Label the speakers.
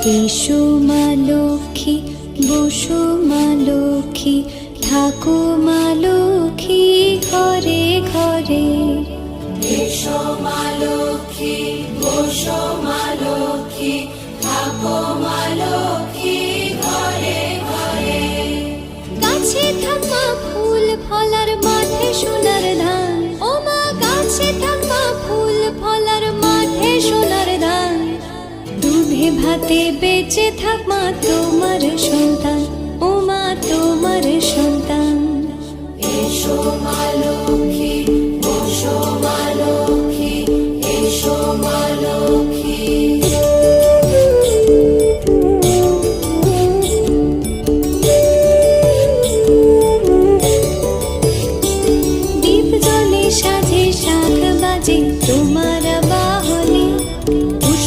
Speaker 1: এসো মা লক্ষ্মী, বসো মা লক্ষ্মী, থাকো মা লক্ষ্মী ঘরে ঘরে।
Speaker 2: এসো মা লক্ষ্মী, বসো মা লক্ষ্মী, থাকো মা লক্ষ্মী ঘরে ঘরে।
Speaker 1: গাছে থাক মা ফুল ফলার, মাঠে সোনার ধান। ও মা গাছে থাক মা ফুল ফলার, মাঠে সোনার ধান। দুধে ভাতে বেঁচে থাক মা তোমার সন্তান, ও মা তোমার সন্তান।
Speaker 2: এসো মা লক্ষ্মী, বসো মা লক্ষ্মী।